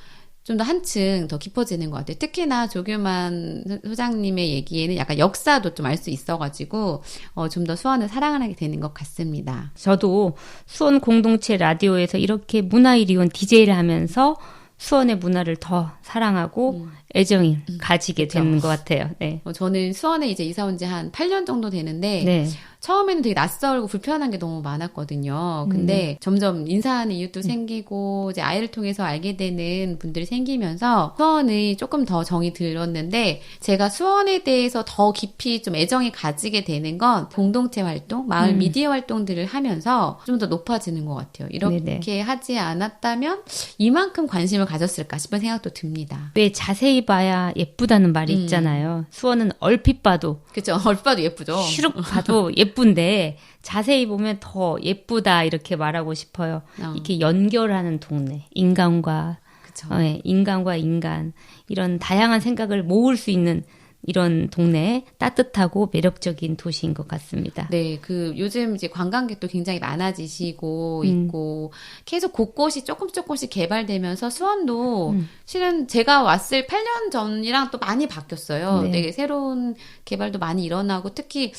좀 더 한층 더 깊어지는 것 같아요. 특히나 조규만 소장님의 얘기에는 약간 역사도 좀 알 수 있어가지고 좀 더 수원을 사랑하게 되는 것 같습니다. 저도 수원 공동체 라디오에서 이렇게 문화일이온 DJ를 하면서 수원의 문화를 더 사랑하고 애정을 가지게 그렇죠. 되는 것 같아요. 네. 저는 수원에 이제 이사 온 지 한 8년 정도 되는데 네. 처음에는 되게 낯설고 불편한 게 너무 많았거든요. 근데 점점 인사하는 이웃도 생기고 이제 아이를 통해서 알게 되는 분들이 생기면서 수원이 조금 더 정이 들었는데 제가 수원에 대해서 더 깊이 좀 애정이 가지게 되는 건 공동체 활동, 마을 미디어 활동들을 하면서 좀 더 높아지는 것 같아요. 이렇게 네네. 하지 않았다면 이만큼 관심을 가졌을까 싶은 생각도 듭니다. 왜 자세히 봐야 예쁘다는 말이 있잖아요. 수원은 얼핏 봐도 그렇죠. 얼핏 봐도 예쁘죠. 시룩 봐도 예쁜데 자세히 보면 더 예쁘다 이렇게 말하고 싶어요. 이렇게 연결하는 동네, 인간과 그쵸. 인간과 인간 이런 다양한 생각을 모을 수 있는 이런 동네 따뜻하고 매력적인 도시인 것 같습니다. 네, 요즘 이제 관광객도 굉장히 많아지시고 있고 계속 곳곳이 조금씩 개발되면서 수원도 실은 제가 왔을 8년 전이랑 또 많이 바뀌었어요. 네. 되게 새로운 개발도 많이 일어나고 특히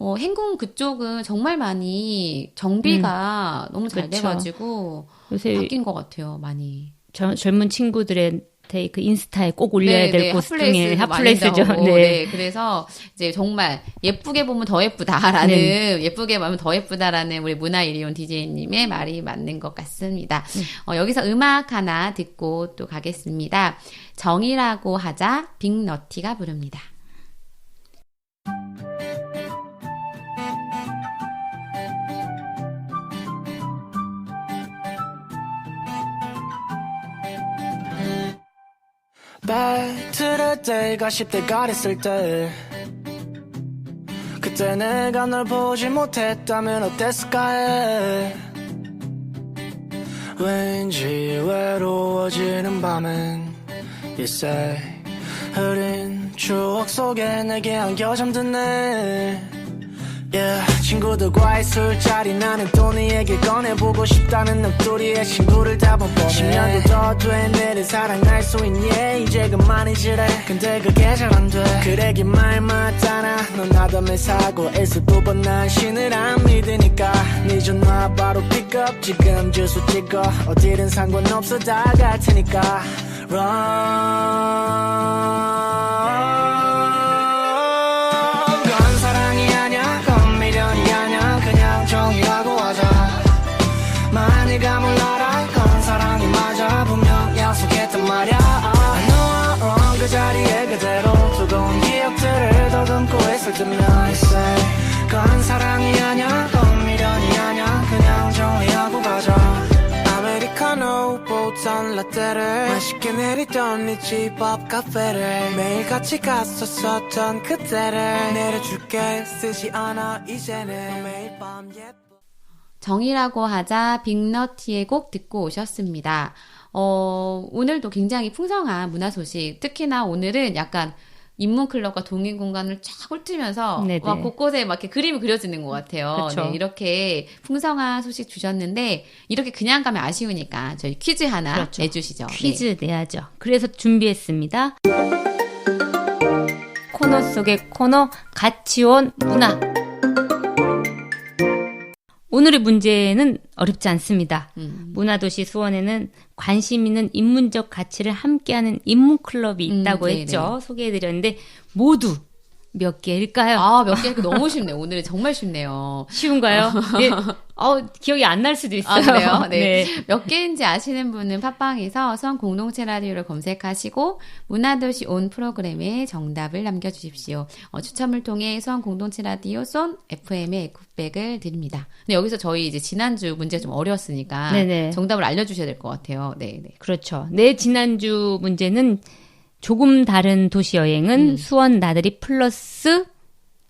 행궁 그쪽은 정말 많이 정비가 너무 잘 그쵸. 돼가지고 요새 바뀐 것 같아요, 많이. 젊은 친구들의 같아. 그 인스타에 꼭 올려야 될 곳 중에 핫플레이스도 핫플레이스죠. 많이 나오고, 네. 그래서 이제 정말 예쁘게 보면 더 예쁘다라는 예쁘게 보면 더 예쁘다라는 우리 문화일이온 DJ님의 말이 맞는 것 같습니다. 여기서 음악 하나 듣고 또 가겠습니다. 정이라고 하자 빅너티가 부릅니다. Back to the day가 10대가 됐을 때 그때 내가 널 보지 못했다면 어땠을까 해 왠지 외로워지는 밤엔 You say 흐린 추억 속에 내게 안겨 잠드네 Yeah, 친구들과의 술자리 나는 또 네 얘기 꺼내보고 싶다는 넋두리에 친구를 다 못 보내 10년도 더 된 애를 사랑할 수 있니 이제 그만이지래 근데 그게 잘 안 돼 그래 긴 말 맞잖아 넌 나담을 사고에서 두 번 난 신을 안 믿으니까 네 전화 바로 픽업 지금 주소 찍어 어디든 상관없어 다 갈 테니까 Run 정이라고 하자 많이가 몰라라 건 사랑이 맞아 분명 약속했단 말야 I know I'm wrong 그 자리에 그대로 뜨거운 기억들을 더듬고 있을 때면 I say 건 사랑이 아냐 건 미련이 아냐 그냥 정리하고 가자 아메리카노 보던 라떼를 맛있게 내리던 네 집 앞 카페를 매일 같이 갔었었던 그때를 내려줄게 쓰지 않아 이제는 매일 밤 예뻐 정이라고 하자 빅너티의 곡 듣고 오셨습니다. 오늘도 굉장히 풍성한 문화 소식, 특히나 오늘은 약간 인문클럽과 동인공간을 쫙 훑으면서 네네. 막 곳곳에 막 이렇게 그림이 그려지는 것 같아요. 그쵸. 네, 이렇게 풍성한 소식 주셨는데 이렇게 그냥 가면 아쉬우니까 저희 퀴즈 하나 그렇죠. 내주시죠. 퀴즈 내야죠. 그래서 준비했습니다. 코너 속의 코너 같이 온 문화. 오늘의 문제는 어렵지 않습니다. 문화도시 수원에는 관심 있는 인문적 가치를 함께하는 인문클럽이 있다고 네네. 했죠. 소개해드렸는데 모두 몇 개일까요? 아, 몇 개 너무 쉽네요. 오늘은 정말 쉽네요. 쉬운가요? 네. 기억이 안 날 수도 있어요. 아, 그래요? 네. 네. 몇 개인지 아시는 분은 팟빵에서 수원 공동체 라디오를 검색하시고 문화도시 온 프로그램에 정답을 남겨주십시오. 추첨을 통해 수원 공동체 라디오 쏜 FM의 에코백을 드립니다. 근데 여기서 저희 이제 지난주 문제가 좀 어려웠으니까 네네. 정답을 알려주셔야 될 것 같아요. 네. 그렇죠. 네, 지난주 문제는 조금 다른 도시 여행은 수원 나들이 플러스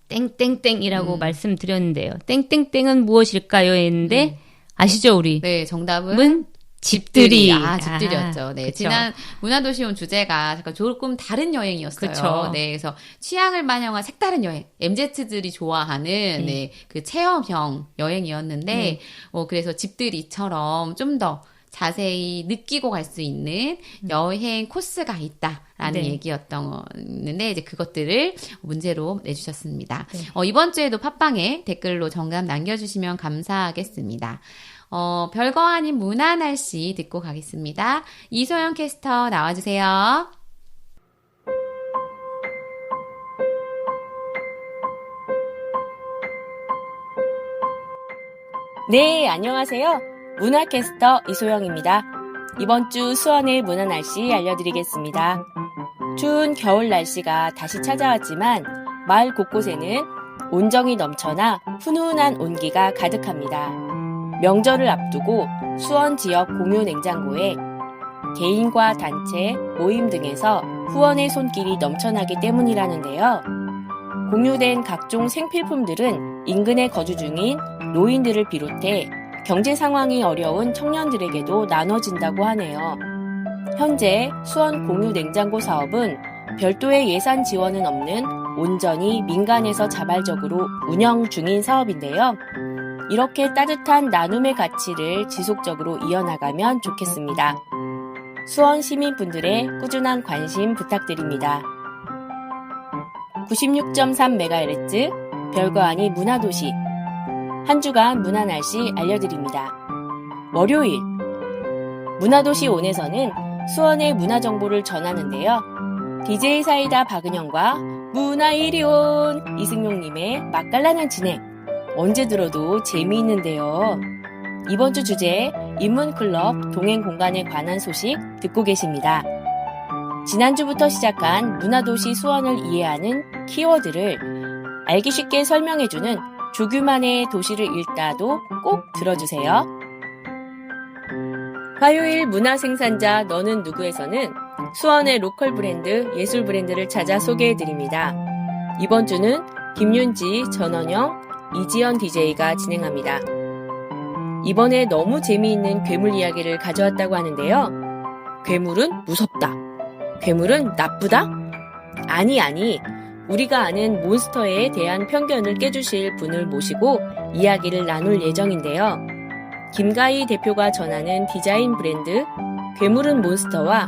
땡땡땡이라고 말씀드렸는데요. 땡땡땡은 무엇일까요? 했는데 아시죠, 우리? 네, 정답은 은 집들이. 집들이었죠. 네. 그쵸. 지난 문화도시 온 주제가 잠깐 조금 다른 여행이었어요. 그쵸. 네. 그래서 취향을 반영한 색다른 여행. MZ들이 좋아하는 네, 그 체험형 여행이었는데 그래서 집들이처럼 좀 더 자세히 느끼고 갈 수 있는 여행 코스가 있다라는 네. 얘기였는데 이제 그것들을 문제로 내주셨습니다. 이번 주에도 팟빵에 댓글로 정답 남겨주시면 감사하겠습니다. 별거 아닌 문화 날씨 듣고 가겠습니다. 이소영 캐스터 나와주세요. 네, 안녕하세요. 문화캐스터 이소영입니다. 이번 주 수원의 문화 날씨 알려드리겠습니다. 추운 겨울 날씨가 다시 찾아왔지만 마을 곳곳에는 온정이 넘쳐나 훈훈한 온기가 가득합니다. 명절을 앞두고 수원 지역 공유 냉장고에 개인과 단체, 모임 등에서 후원의 손길이 넘쳐나기 때문이라는데요. 공유된 각종 생필품들은 인근에 거주 중인 노인들을 비롯해 경제 상황이 어려운 청년들에게도 나눠진다고 하네요. 현재 수원 공유 냉장고 사업은 별도의 예산 지원은 없는 온전히 민간에서 자발적으로 운영 중인 사업인데요. 이렇게 따뜻한 나눔의 가치를 지속적으로 이어나가면 좋겠습니다. 수원 시민분들의 꾸준한 관심 부탁드립니다. 96.3MHz 별거 아닌 문화도시 한 주간 문화 날씨 알려드립니다. 월요일 문화도시 온에서는 수원의 문화 정보를 전하는데요. DJ 사이다 박은영과 문화 이리온 이승용님의 맛깔나는 진행. 언제 들어도 재미있는데요. 이번 주 주제 인문클럽 동행공간에 관한 소식 듣고 계십니다. 지난주부터 시작한 문화도시 수원을 이해하는 키워드를 알기 쉽게 설명해주는 조규만의 도시를 읽다도 꼭 들어주세요. 화요일 문화생산자 너는 누구에서는 수원의 로컬 브랜드, 예술 브랜드를 찾아 소개해드립니다. 이번 주는 김윤지, 전원영, 이지연 DJ가 진행합니다. 이번에 너무 재미있는 괴물 이야기를 가져왔다고 하는데요. 괴물은 무섭다. 괴물은 나쁘다? 아니. 우리가 아는 몬스터에 대한 편견을 깨주실 분을 모시고 이야기를 나눌 예정인데요. 김가희 대표가 전하는 디자인 브랜드 괴물은 몬스터와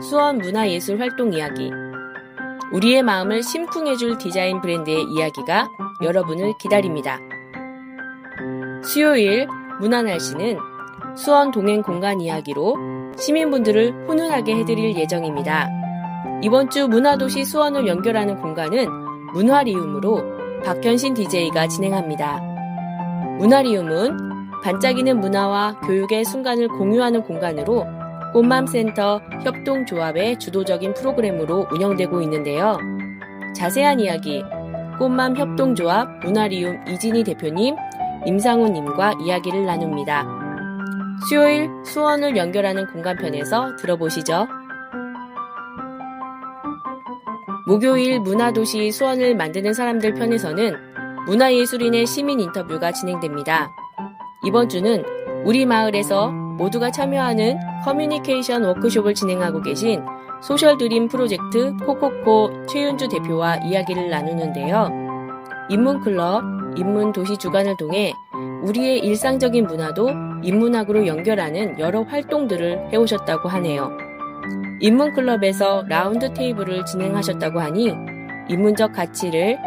수원 문화예술 활동 이야기. 우리의 마음을 심쿵해줄 디자인 브랜드의 이야기가 여러분을 기다립니다. 수요일 문화날씨는 수원 동행 공간 이야기로 시민분들을 훈훈하게 해드릴 예정입니다. 이번 주 문화도시 수원을 연결하는 공간은 문화리움으로 박현신 DJ가 진행합니다. 문화리움은 반짝이는 문화와 교육의 순간을 공유하는 공간으로 꽃맘센터 협동조합의 주도적인 프로그램으로 운영되고 있는데요. 자세한 이야기 꽃맘 협동조합 문화리움 이진희 대표님, 임상훈님과 이야기를 나눕니다. 수요일 수원을 연결하는 공간편에서 들어보시죠. 목요일 문화도시 수원을 만드는 사람들 편에서는 문화예술인의 시민 인터뷰가 진행됩니다. 이번 주는 우리 마을에서 모두가 참여하는 커뮤니케이션 워크숍을 진행하고 계신 소셜드림 프로젝트 코코코 최윤주 대표와 이야기를 나누는데요. 인문클럽, 인문도시 주간을 통해 우리의 일상적인 문화도 인문학으로 연결하는 여러 활동들을 해오셨다고 하네요. 인문클럽에서 라운드 테이블을 진행하셨다고 하니 인문적 가치를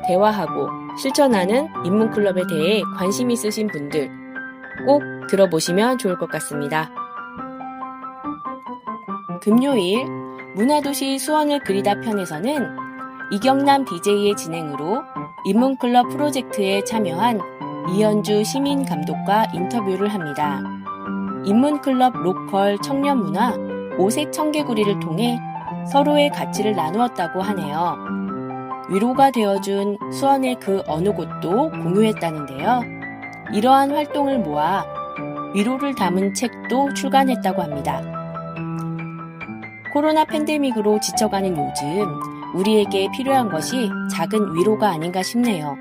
대화하고 실천하는 인문클럽에 대해 관심 있으신 분들 꼭 들어보시면 좋을 것 같습니다. 금요일 문화도시 수원을 그리다 편에서는 이경남 DJ의 진행으로 인문클럽 프로젝트에 참여한 이현주 시민감독과 인터뷰를 합니다. 인문클럽 로컬 청년문화 오색 청개구리를 통해 서로의 가치를 나누었다고 하네요. 위로가 되어준 수원의 그 어느 곳도 공유했다는데요. 이러한 활동을 모아 위로를 담은 책도 출간했다고 합니다. 코로나 팬데믹으로 지쳐가는 요즘 우리에게 필요한 것이 작은 위로가 아닌가 싶네요.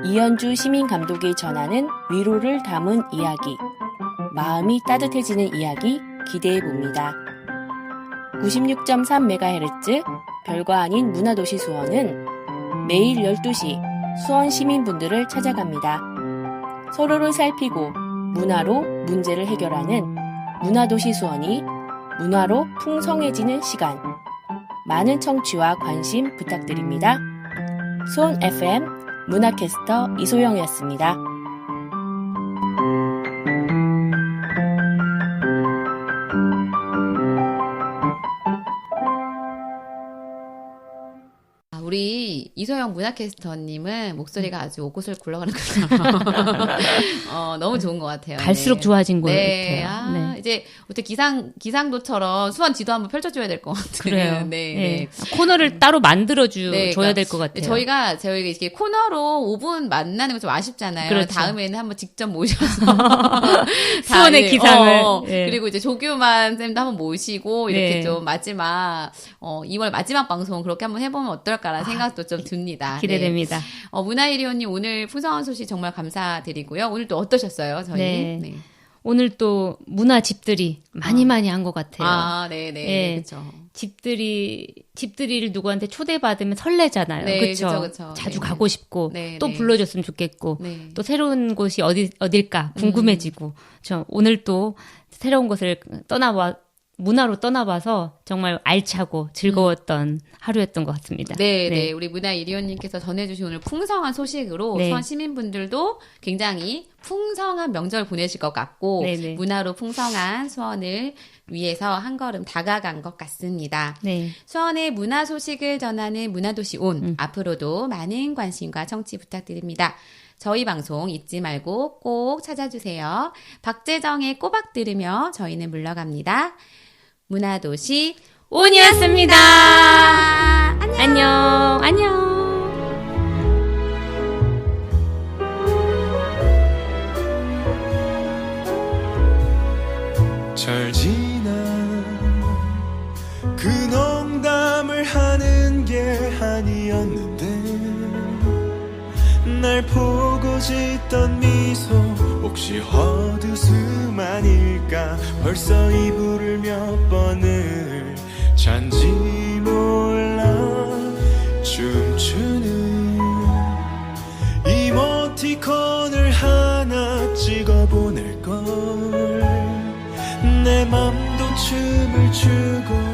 이현주 시민감독이 전하는 위로를 담은 이야기, 마음이 따뜻해지는 이야기 기대해봅니다. 96.3MHz 별거 아닌 문화도시 수원은 매일 12시 수원 시민분들을 찾아갑니다. 서로를 살피고 문화로 문제를 해결하는 문화도시 수원이 문화로 풍성해지는 시간. 많은 청취와 관심 부탁드립니다. 수원 FM 문화캐스터 이소영이었습니다. 우리 이소영 문화캐스터님은 목소리가 아주 옷곳을 굴러가는 것처럼 너무 좋은 것 같아요. 갈수록 네. 좋아진 것 네. 같아요. 네. 이제 어떻게 기상도처럼 수원 지도 한번 펼쳐줘야 될 것 같아요. 그래요. 네. 네. 코너를 따로 만들어줘야 그러니까 될 것 같아요. 저희가 이렇게 코너로 5분 만나는 거 좀 아쉽잖아요. 그렇죠. 다음에는 한번 직접 모셔서 수원의 기상을. 네. 그리고 이제 조규만 쌤도 한번 모시고 이렇게 네. 좀 마지막 2월 마지막 방송 그렇게 한번 해보면 어떨까라는 생각도 좀 듭니다. 기대됩니다. 네. 문화일위원님 오늘 풍성한 소식 정말 감사드리고요. 오늘 또 어떠셨어요, 저희? 네. 오늘 또 문화집들이 많이 한 것 같아요. 네네. 네. 그쵸. 집들이를 누구한테 초대받으면 설레잖아요. 네, 그쵸? 그쵸. 자주 네. 가고 싶고, 네, 또 네. 불러줬으면 좋겠고, 네. 또 새로운 곳이 어딜까 궁금해지고, 오늘 또 새로운 곳을 문화로 떠나봐서 정말 알차고 즐거웠던 하루였던 것 같습니다. 네. 우리 문화 이리온님께서 전해주신 오늘 풍성한 소식으로 네. 수원 시민분들도 굉장히 풍성한 명절 보내실 것 같고 네네. 문화로 풍성한 수원을 위해서 한 걸음 다가간 것 같습니다. 네. 수원의 문화 소식을 전하는 문화도시 온 앞으로도 많은 관심과 청취 부탁드립니다. 저희 방송 잊지 말고 꼭 찾아주세요. 박재정의 꼬박 들으며 저희는 물러갑니다. 문화도시 온이었습니다. 안녕. 잘 지나 그 농담을 하는 게 아니었는데 날 보고 짓던 미소 혹시 헛웃음 아닐까 벌써 이불을 몇 번을 잔지 몰라 춤추는 이모티콘을 하나 찍어보낼걸 내 맘도 춤을 추고